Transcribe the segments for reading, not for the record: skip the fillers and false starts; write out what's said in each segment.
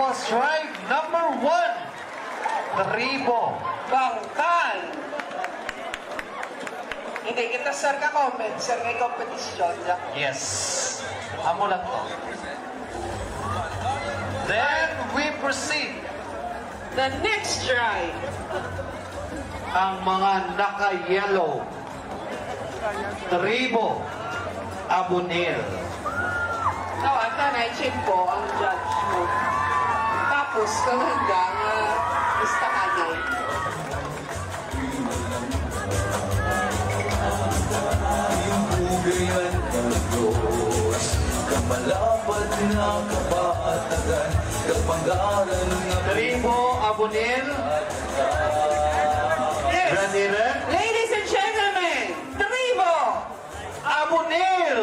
was tribe number 1. Tribo. Bangtan. Hindi kita sir ka-comment, sir may kompetisyon. Yes. Amo lang to. Then we proceed. The next tribe. Ang mga naka-yellow. Tribo. Abunil. Ata na-check po ang judge mo. Tapos, kung hanggang listahan na Ugayan ng Diyos, kamalapad na kabaatagan, kapangaran na Tribo. Abunil. Yes! Graniren. Ladies and gentlemen, Tribo! Abunil.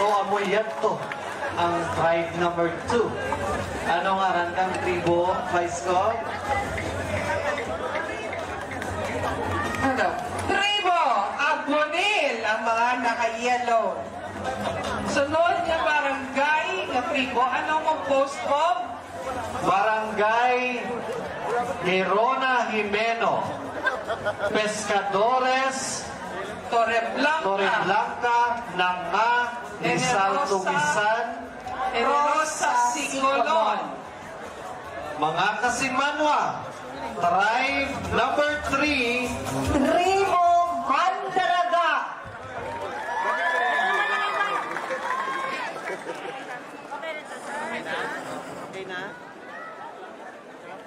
So, amoy yan to. Ang tribe number 2. Ano nga ran kang tribo, Vice Cop? Ano? Tribo! Abunil! Ang mga naka-yellow. Sunod na barangay na tribo. Ano mong post mo? Barangay Girona Jimeno. Pescadores Torreblanca Nanga Rizal Tugisan Rosa Sigolon. mga kasimanwa. Tribe number 3. Tribo Mandaraga.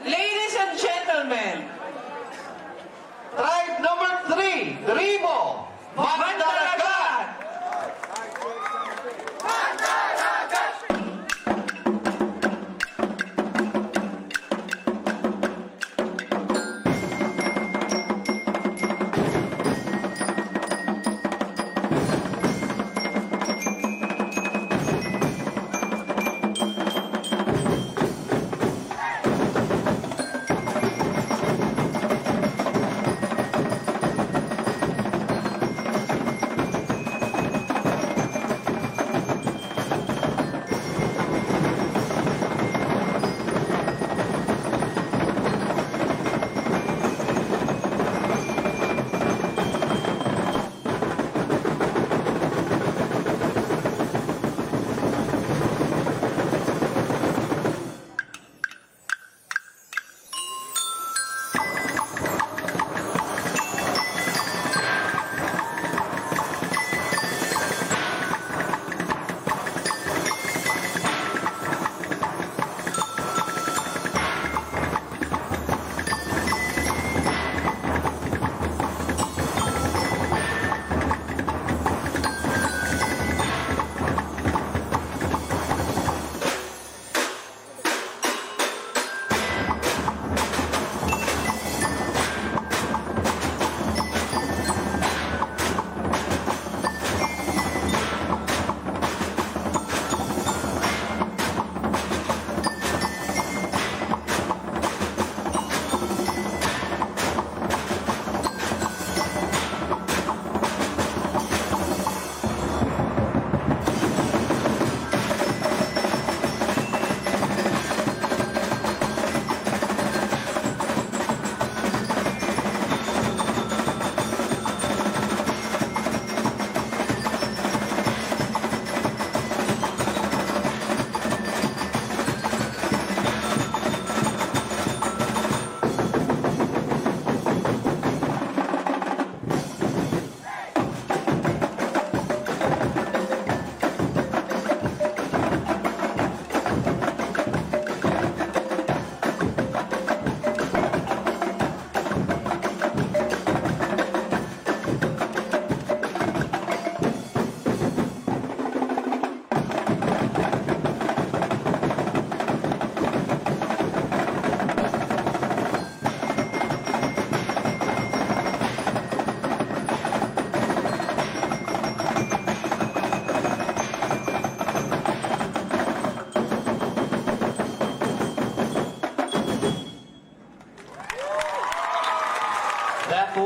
Ladies and gentlemen, Tribe number 3. Tribo Mandaragat.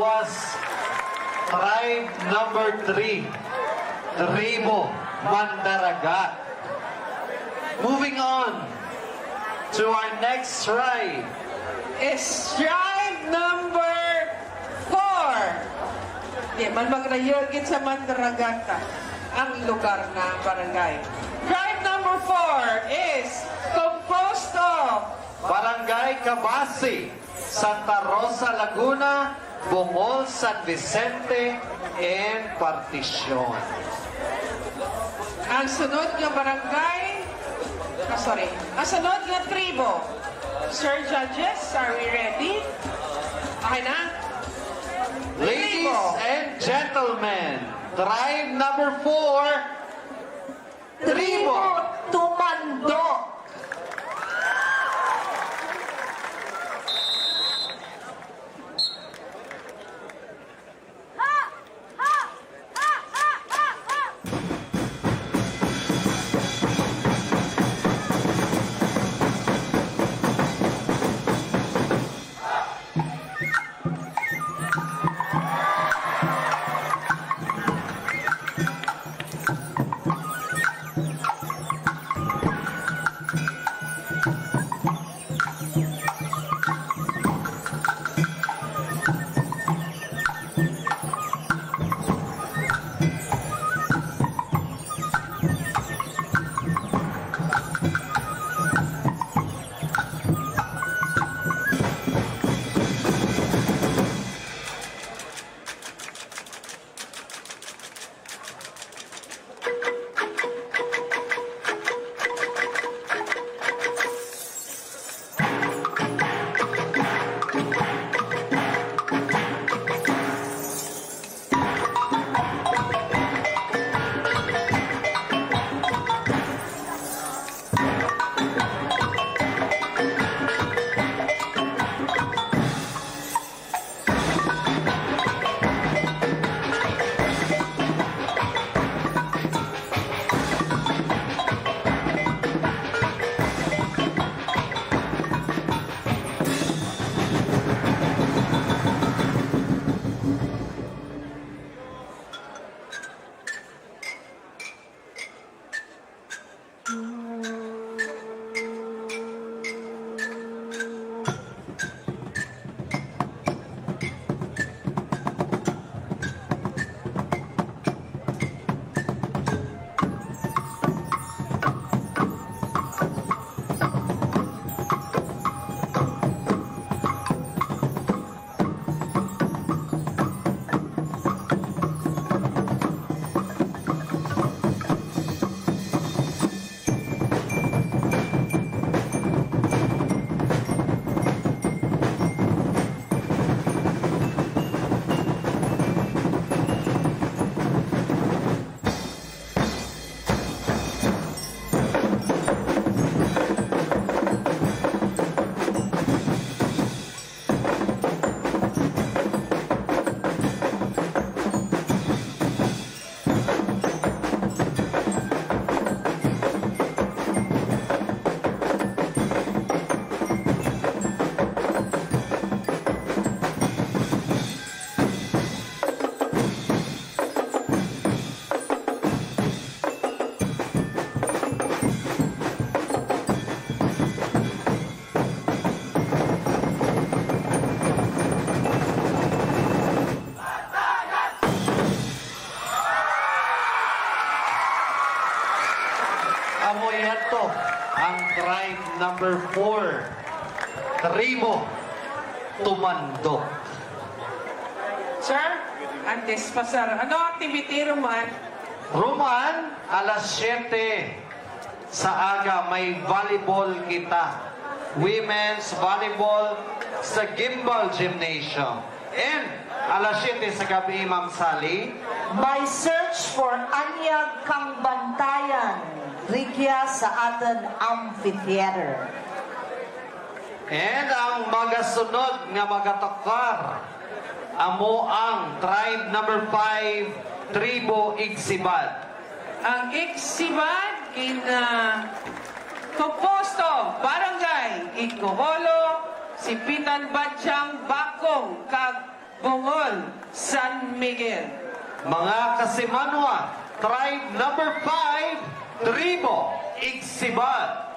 was tribe number 3, Tribo Mandaragat. Moving on to our next tribe. Is tribe number 4. Di man magrayogit sa Mandaragata ang lugar na barangay. Tribe number 4 is composed of Barangay Cabasi, Santa Rosa, Laguna, Bungol, San Vicente, and Particion. ang sunod nga barangay, ang sunod nga tribo. Sir Judges, are we ready? Okay na? Ladies and gentlemen, tribe number 4, Tribo. Tumando. Amoyato, ang tribe number 4, Tribo Tumando. Sir, antes pa sir, ano activity Roman? Roman, alas 7 sa aga may volleyball kita. Women's volleyball sa Guimbal Gymnasium. And alas 7 sa gabi, Ma'am Sally, May search for anyag kang bantayan, rigya sa aton amphitheater. and ang magasunod nga magatakar, amo ang tribe number 5, Tribo Igsibad. Ang Iksibad composto Barangay Ikoholo, Sipitan Batyang Bakong, kag Bungol, San Miguel. Mga Kasimanwa, tribe number 5, Tribo, Igsiban.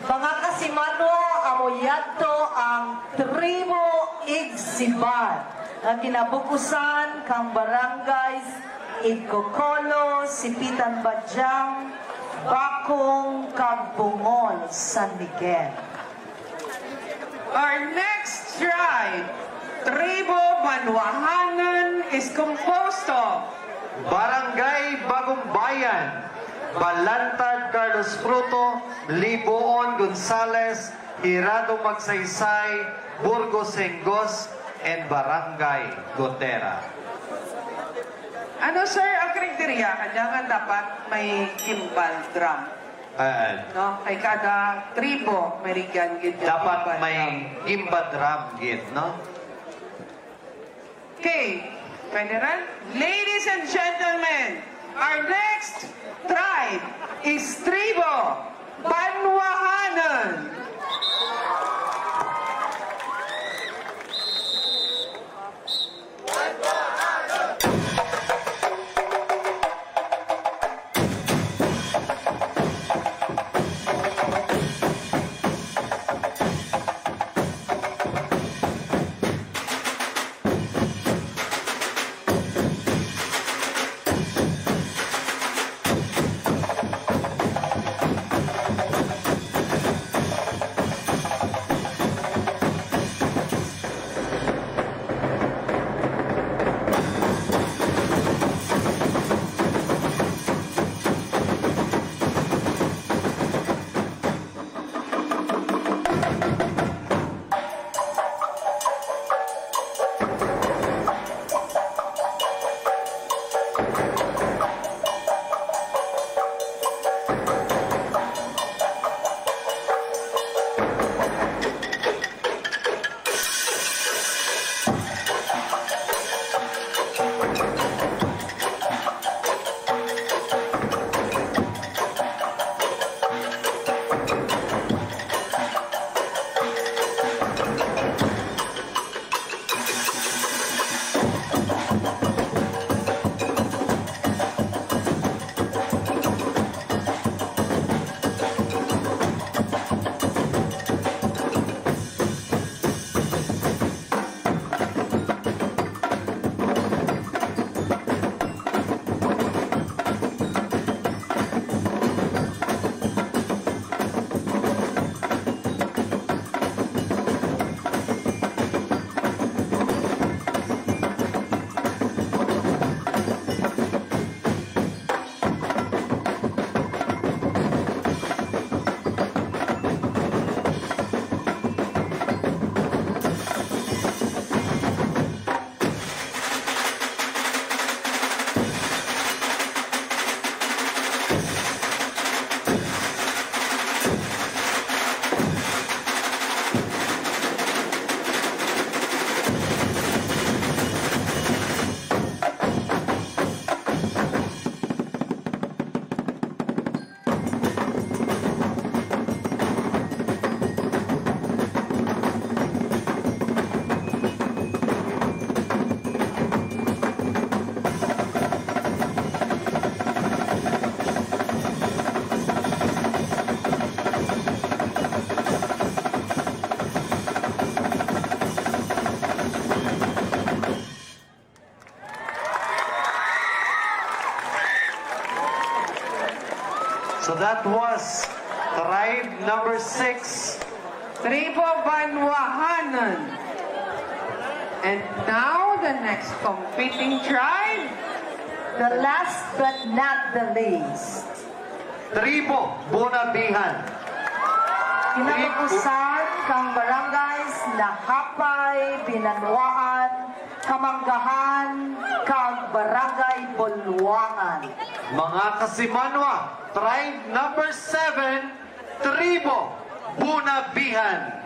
Mga Kasimanwa, amoyadto ang Tribo Igsiban na kinabukusan kang barangays Igkokolo, Sipitan Badyang, Bakong, Kagbungol, San Miguel. Our next tribe, Tribo Banwahanan, is composed of Barangay Bagong Bayan, Balantad Carlos Fruto, Liboon Gonzales, Hirado Magsaysay, Burgos Engos, and Barangay Gotera. ano sir ang kriteria? Kailangan dapat may gimbal drum. No? Kay kada tribo, may rigyan gid yung Dapat gimbal may drum. gimbal drum git, no? Okay, Federal. Ladies and gentlemen, our next tribe is Tribo Banwahanan. So that was tribe number 6. Tribo Banwahanan. And now the next competing tribe. The last but not the least, Tribo Bunabihan. kinabukusan kang barangays Lahapay, Binanwaan, Kamanggahan, kang Barangay Bulwangan. Mga Kasimanwa, tribe number 7, Tribo Bunabihan.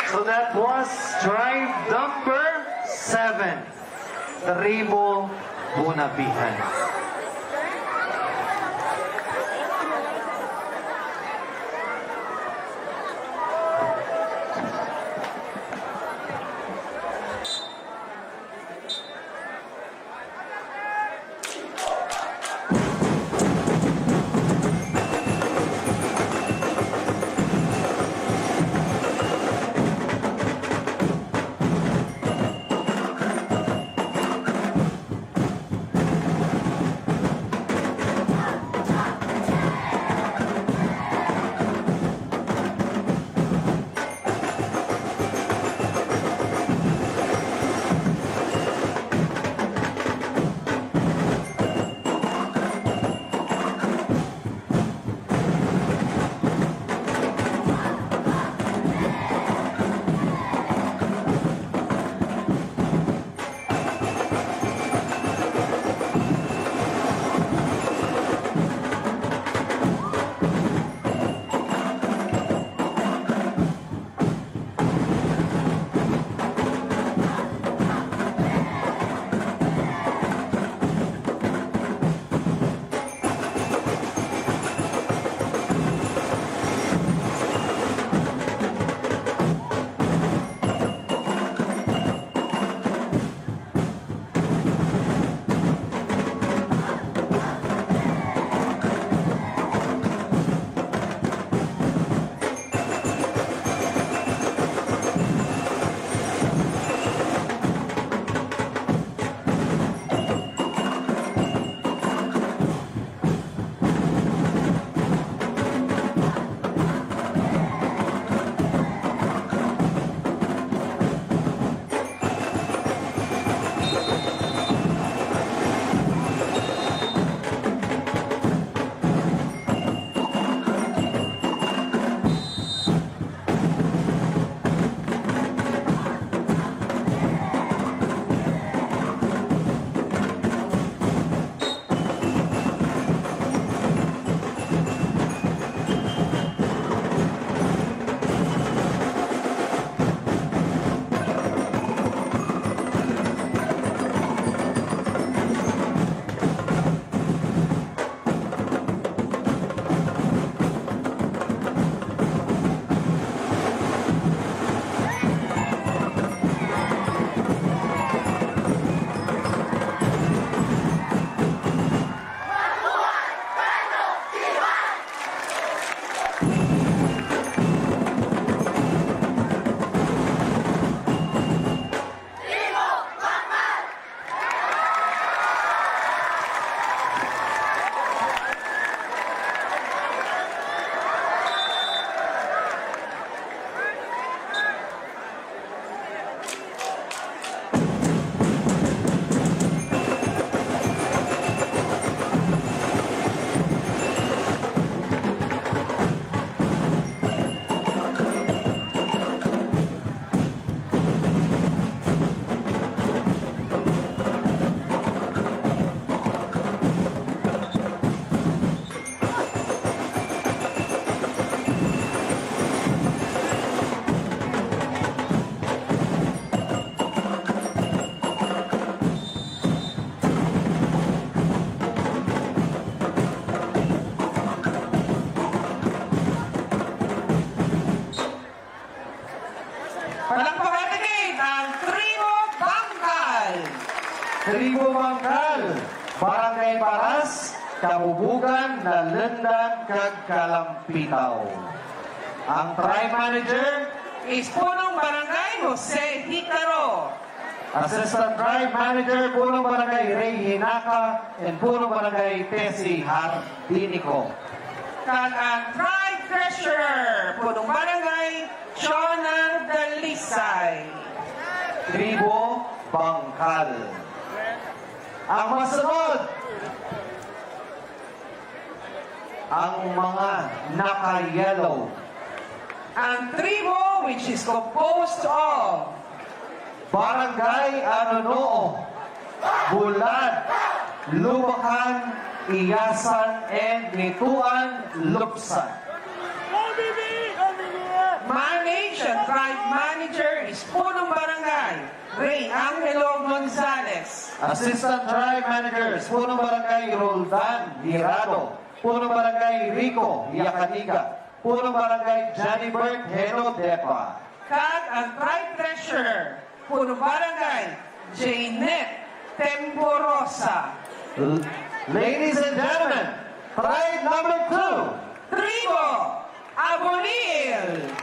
So that was tribe number 7, Tribo Bunabihan. Tribo Bangkal, Barangay Paras, Kabubugan, Nalendang, kag Kalampitaw. Ang tribe manager, is punong barangay Jose Hicaro. Assistant Tribe Manager, Punong Barangay Ray Hinaka, and Punong Barangay Tessie Hardinico. Kag ang Tribe Treasurer, punong barangay Chona Dalisay. Tribo Bangkal. Ang masunod, ang mga naka-yellow. Ang tribo which is composed of Barangay Anonoo, Bulad, Lubakan, Iyasan, and Nituan, Lupsan. managed and tribe manager is punong barangay Ray Angelo Gonzalez. Assistant Tribe Managers, Punong Barangay Roldan Hirado, Punong Barangay Rico Yakaniga, Punong Barangay Johnny Bert Heno Depa. Kag ang tribe treasurer, punong barangay Janet Temporosa. Ladies and gentlemen, tribe number 2. Tribo Abonil.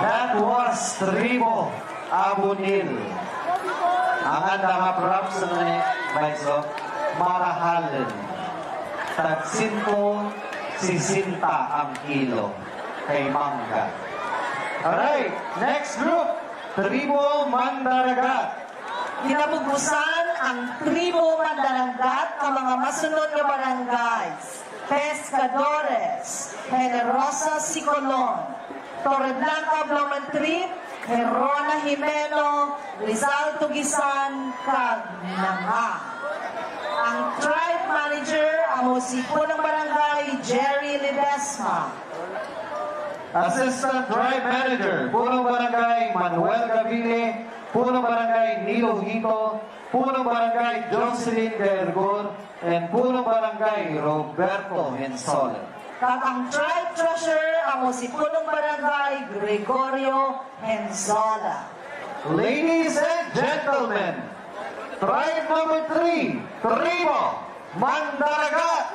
That was Tribo Abunil. Ang anda nga props na Baiso, marahalin. Tagsinto, sisinta ang kilo kay Mangga. Alright, next group, Tribo Mandaragat. Kinabubusan ang tribo Mandarangat ang mga masunod na barangays. Pescadores, Generosa Sicolon, Torreblanca Blumentritt, Herona Jimeno, Rizal Tugisan, Cagnanga. Ang tribe manager, amo si Punong Barangay, Jerry Ledesma. Assistant Tribe Manager, Punong Barangay Manuel Gavile, Punong Barangay Nilo Hito, Punong Barangay Jocelyn Dergor, and Punong Barangay Roberto Hensolen. At ang tribe treasurer, amo si Punong Barangay, Gregorio Henzola. Ladies and gentlemen, tribe number 3, Tribo Mandaragat.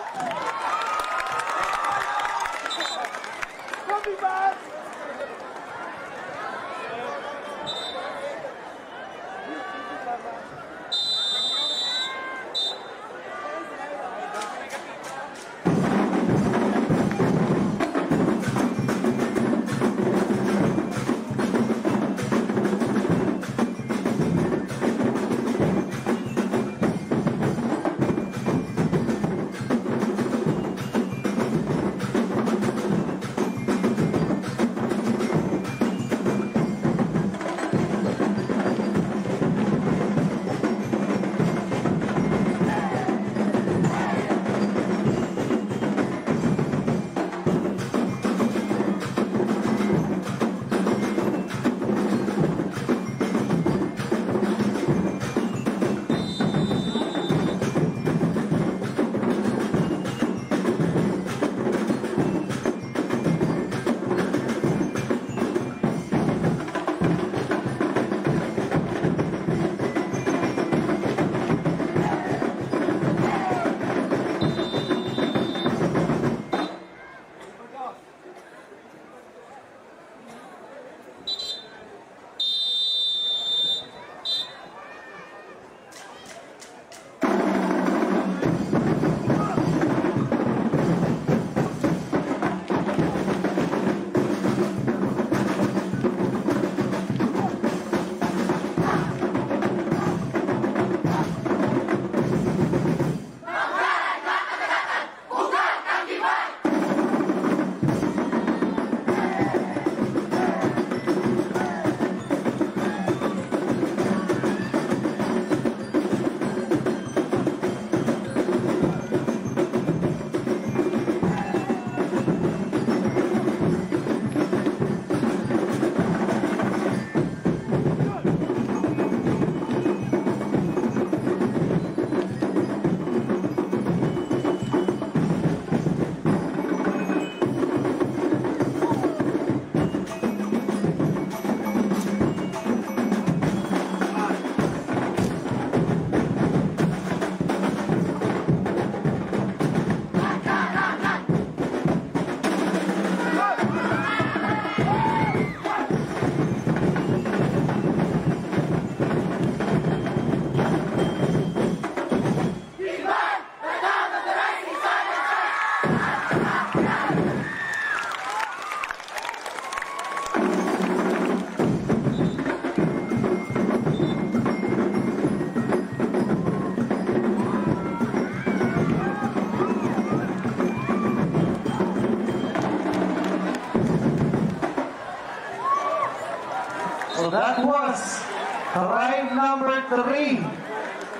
So that was tribe number 3.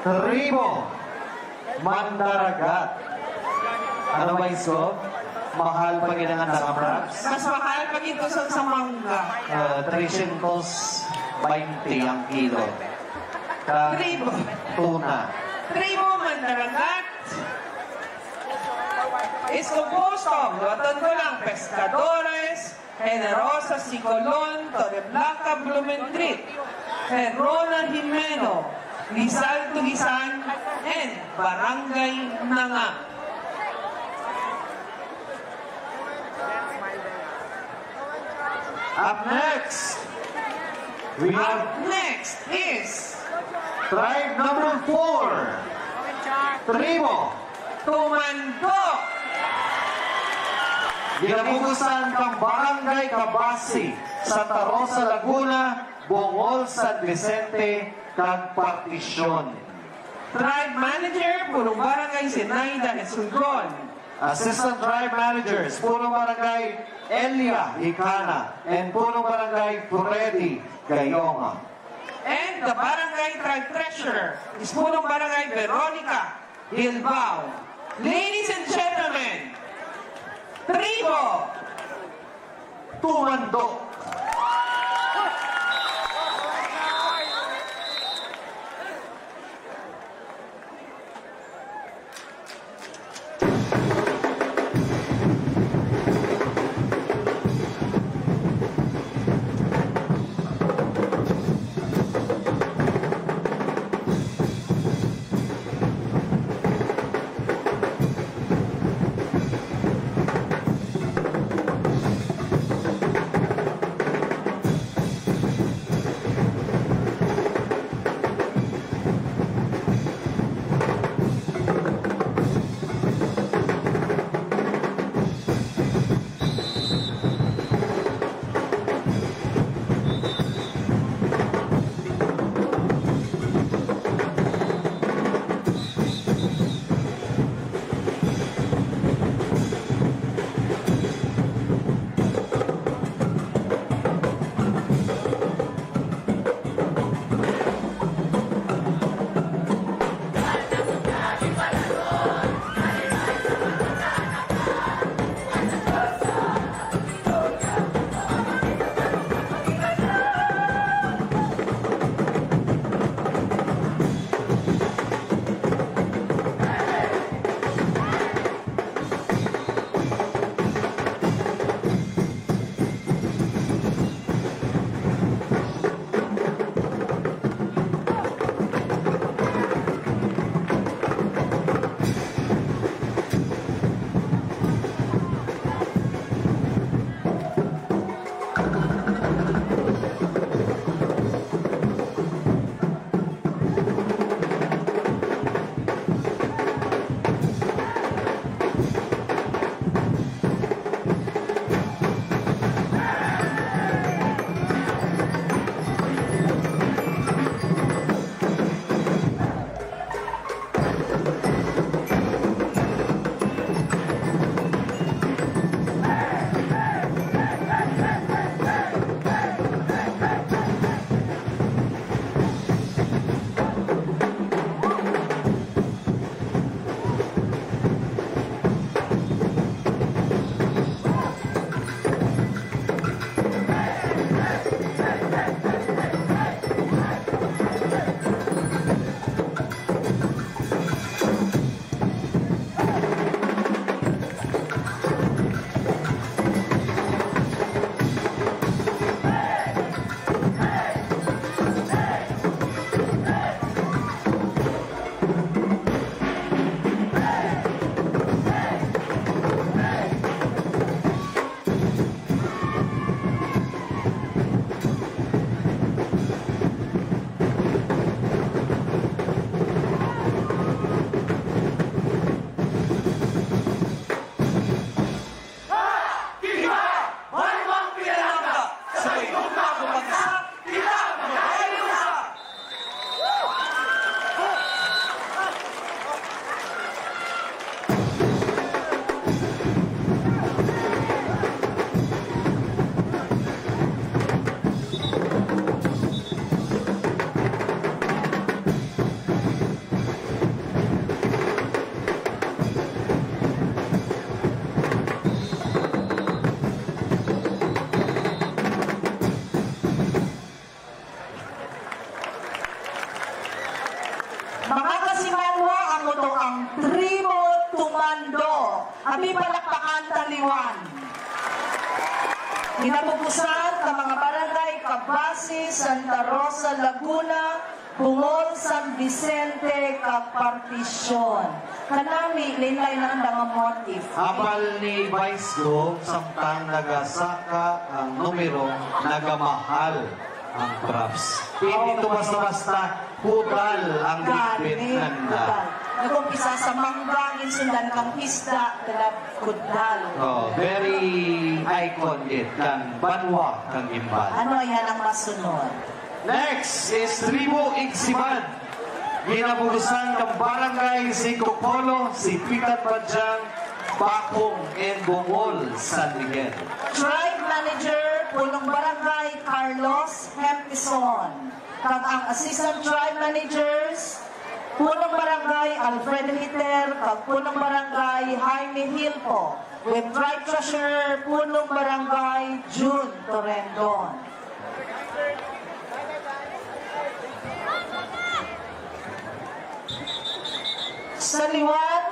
Tribo. Mandaragat. Ano ba yung scope? Mahal pa ginangan sa kapraps? Mas mahal pag ito sa mangga. 320 ang kilo. Tribo. Tuna. Tribo Mandaragat is composed of, luwatan ko lang, pescadores, Generosa Sicolon, Torreblanca Blumentritt, Herrona Jimeno, Rizal Tugisan, and Barangay Nanga. Up next, we have Up next is tribe number 4. Tribo. Tumandok. Ginabugusan kang Barangay Cabasi, Santa Rosa, Laguna, Bongol, San Vicente, kag Partisyon. Tribe Manager, Purong Barangay Sinaida, Esulgon. Assistant Tribe Managers, Punong Barangay Elia, Hikana, and Punong Barangay Freddy, Gayoma. And the Barangay Tribe Treasurer is Punong Barangay Veronica Hilbao. Ladies and gentlemen, Tribo. Tumandok. Taliwan. Ginapupusan ka mga barangay Cabasi, Santa Rosa, Laguna, Bungol, San Vicente, Kapartisyon. Kanami, linlay na ang mga motif. Apal ni Vice Go, samtang nagasaka ang numero, nagamahal ang props. Hindi ito basta-basta, pudal ang bitbit nanda. Nag-umpisa sa manggangin, sundan kang isda, talab kudal. Oh, very icon it, kan banwa kang Guimbal. Ano yan ang masunod? Next is Tribo Igsiman. Ginabugusan ng barangay si Copolo, si Pitat Padjang, Bakong, and Bungol, San Miguel. Tribe Manager, Punong Barangay, Carlos Hempison. Kag ang Assistant Tribe Managers, Punong Barangay, Alfredo Hiter, kag Punong Barangay, Jaime Hilpo. With Tribe Treasurer, Punong Barangay, June Torrendon. Sa liwan,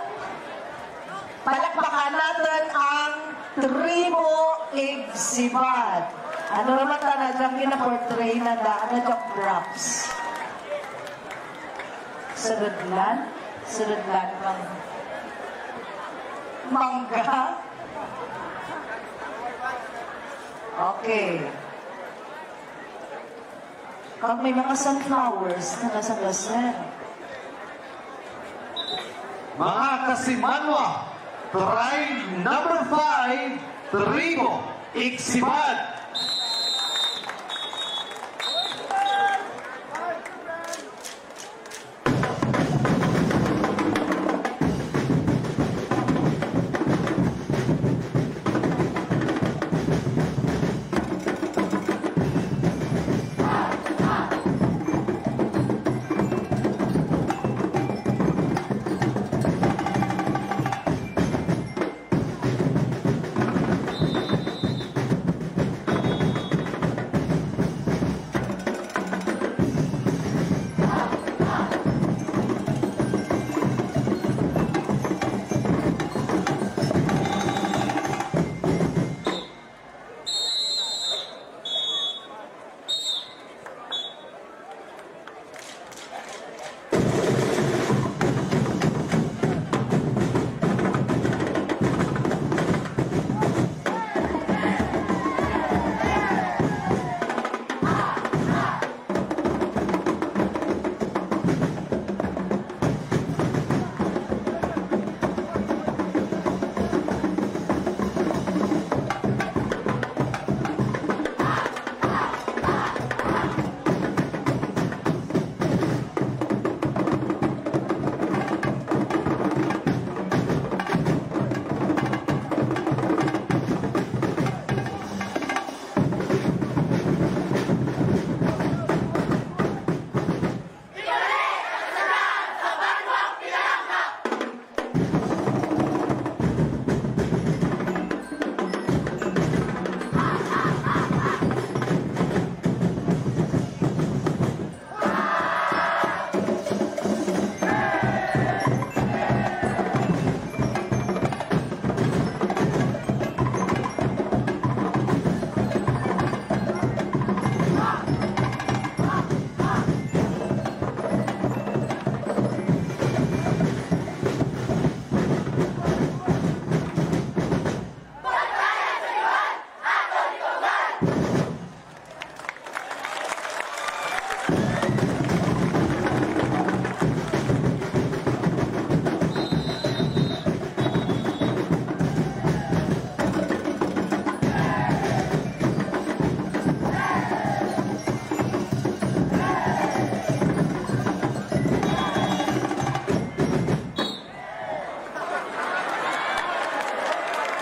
palakpakan natin ang Tribo Igsibat. Ano naman ta na dyan kinaportray na da, ano dyan props? Sarudlan? Sarudlan kang mangga? Okay. Kag may mga sunflowers na nasa gasner. Mga kasimanwa, tribe number 5, Tribo Igsiman.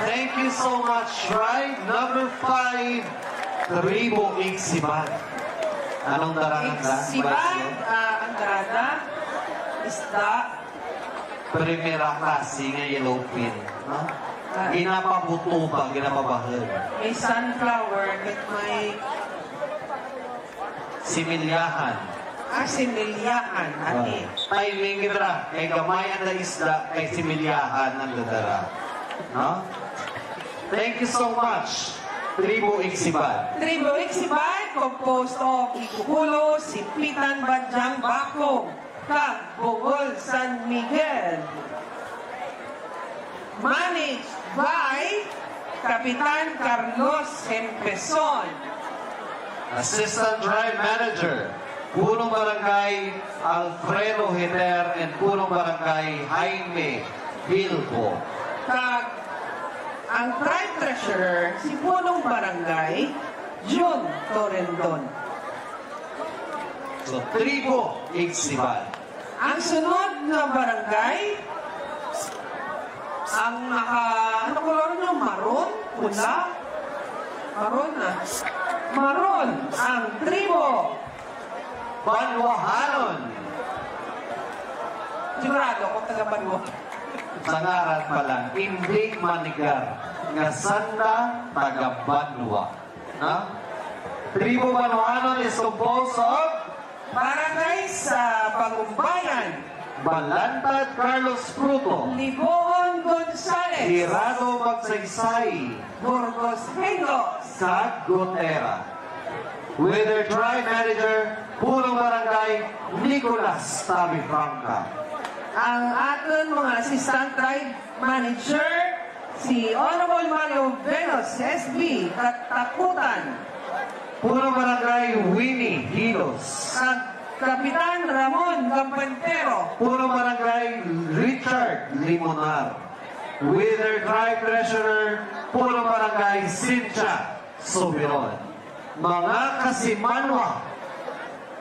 Thank you so much, tribe number 5, Tribo Igsiman. Anong darangan na? Igsiban, Andrada, isda, Primera klase nga yellowfin. No? Ginapabuto pa, ginapabahal. may sunflower, at may Similyahan. similyahan, ani. Timing itra, kay gamay ang isda, kay similyahan ang dadara. No? Thank you so much, Tribu Ixiban. Tribo Ixiban, composed of Ikukulo, Sipitan Badyang Bakong, kag Bogol San Miguel. Managed by Kapitan Carlos Hempeson. Assistant Drive Manager, Punong Barangay Alfredo Heter and Punong Barangay Jaime Bilbo. Kag ang Tribe Treasurer, si Punong Barangay, June Torrendon. So, Tribu Ixiban. Ang sunod na barangay, ang ano color nyo? Maroon? Pula? Maroon na. Maroon, ang tribo. Banwahanon. Sigurado kung taga Banwa. Sa ngaran pa lang, hindi manigar. Nga sanda taga Banwa. Ha? Tribu Banwahanon is composed of Barangay sa Bagumbayan, Balantad Carlos Fruto, Liboon Gonzales, Hirado Magsaysay, Burgos Hengos, Kag Gotera. With their Tribe Manager, Punong Barangay Nicolas Tabi Franca. ang aton mga assistant tribe manager, si Honorable Mario Venos, SB, Katakutan, Punong Barangay Winnie Hilos. at Kapitan Ramon Campantero, Punong Barangay Richard Limonar. With their Tribe Treasurer, Punong Barangay Cynthia Soberon. Mga kasimanwa,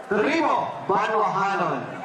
Tribo Banwahanon.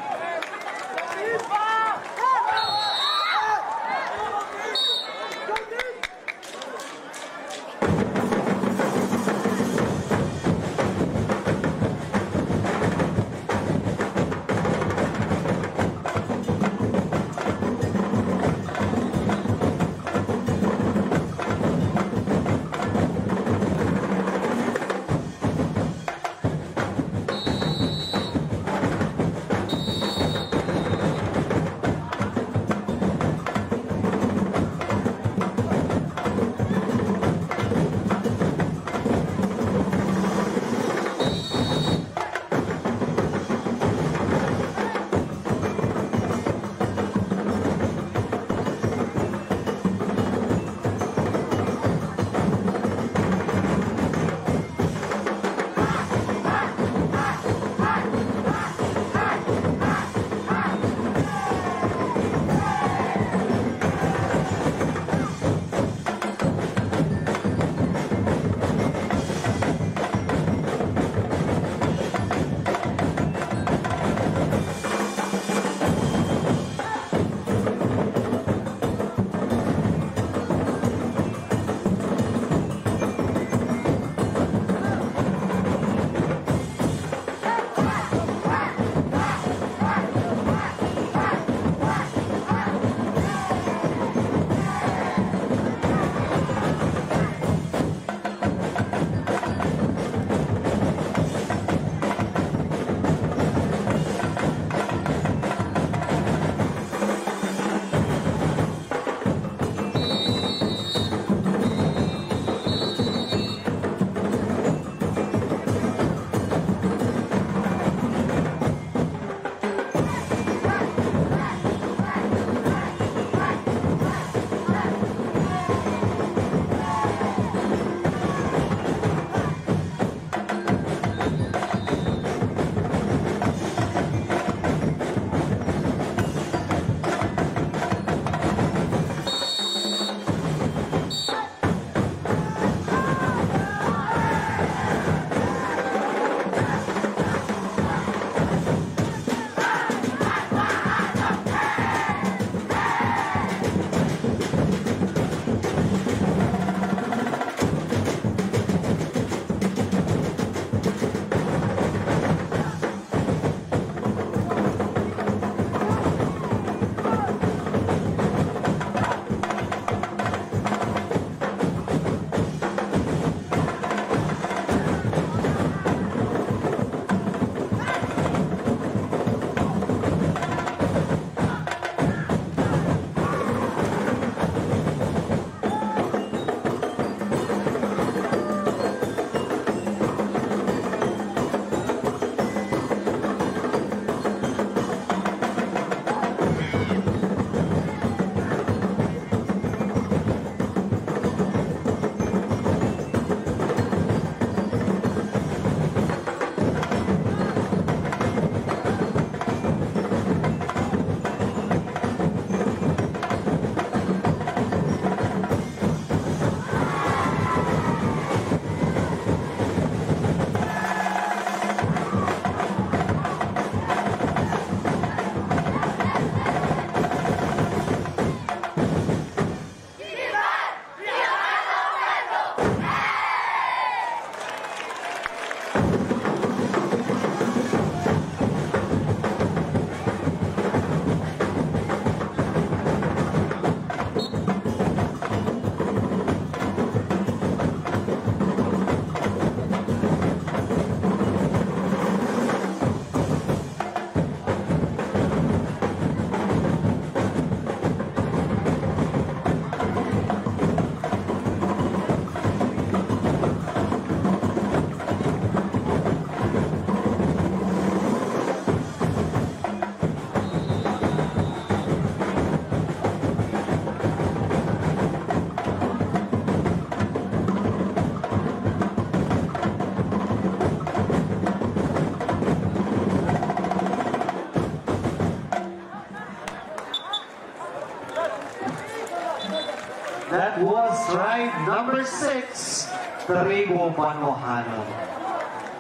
Number 6, Tribo Banuhanon.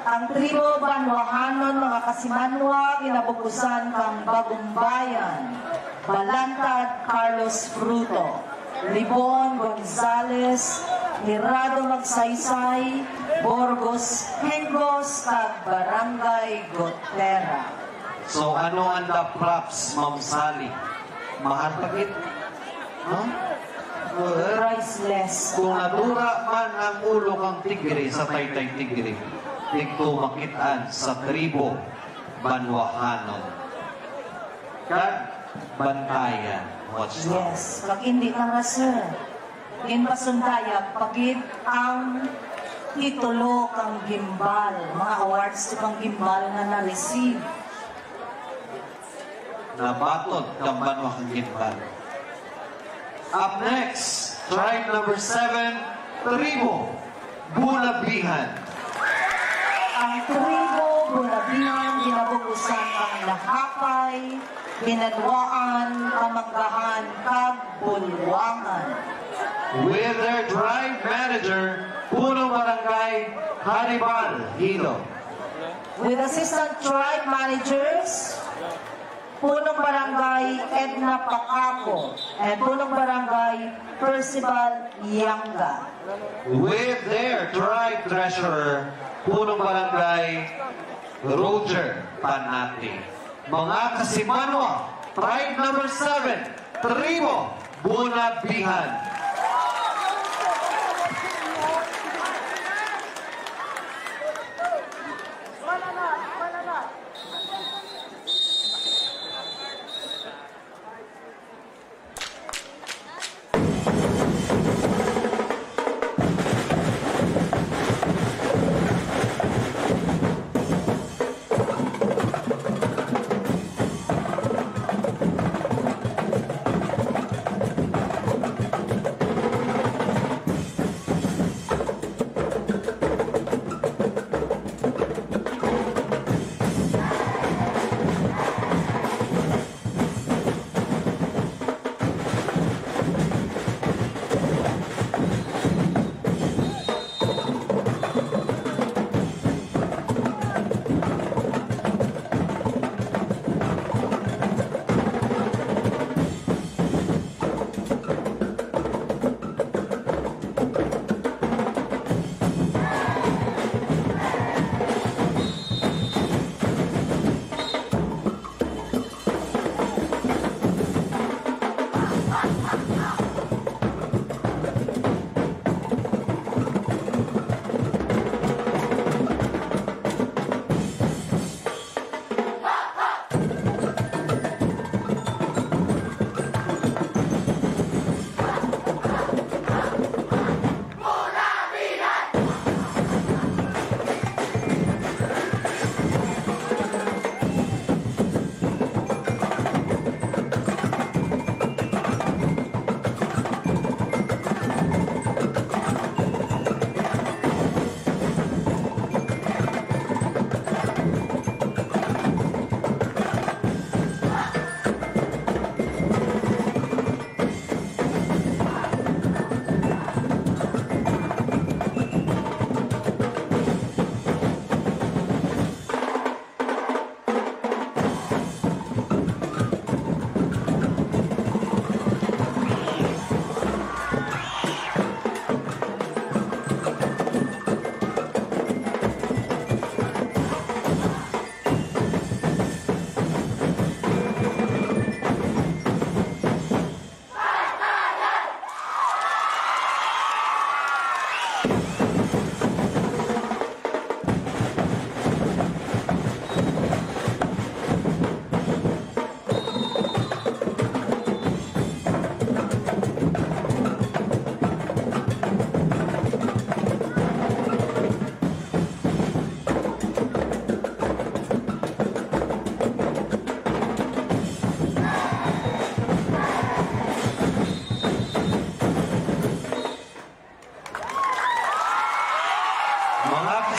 Ang tribo Banuhanon, mga kasimanwa, kinabukusan kang Bagong Bayan, Balantad Carlos Fruto, Libon Gonzales, Hirado Magsaysay, Borgos Hengos, kag Barangay Gotera. So ano ang the props, Ma'am Sally? Mahatagit? No? Priceless. Kung nadura man ang ulo kang tigre sa taytay tigre, tigto makitaan sa tribo Banuhanon. Kag Bantayan. Watch that. Yes, pag hindi ka nga sir, inpasundaya, pagid ang titulo kang gimbal, mga awards to kang gimbal na na-receive. Nabatod kang Banuhanon Gimbal. Up next, tribe number 7, Tribo Bulabihan. Ang tribo, Bulabihan, ginabukusan ang lahapay, binadwaan, kamanggahan, kag bulwangan. With their tribe manager, Punong Barangay Hannibal Hilo. With assistant tribe managers, Punong Barangay Edna Pacapo, and Punong Barangay Percival Yanga. With their tribe treasurer, Punong Barangay Roger Panati. Mga kasimanwa, tribe number 7, Tribo Bunabihan.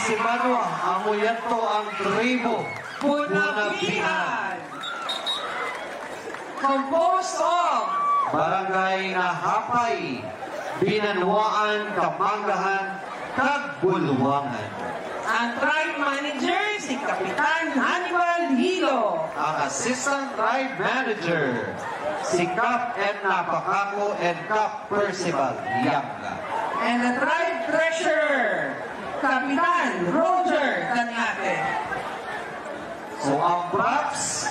Simanwa, amo yato ang tribo Bunabihan. Composed of Barangay Nahapay, Binanuaan, Kamanggahan, kag Bulwangan. Ang tribe manager, si Kapitan Hannibal Hilo. Ang Assistant Tribe Manager, si Cap Edna Pacako and Cap Percival Yanga. And the tribe treasurer, Kapitan Roger Tanyate. So ang props,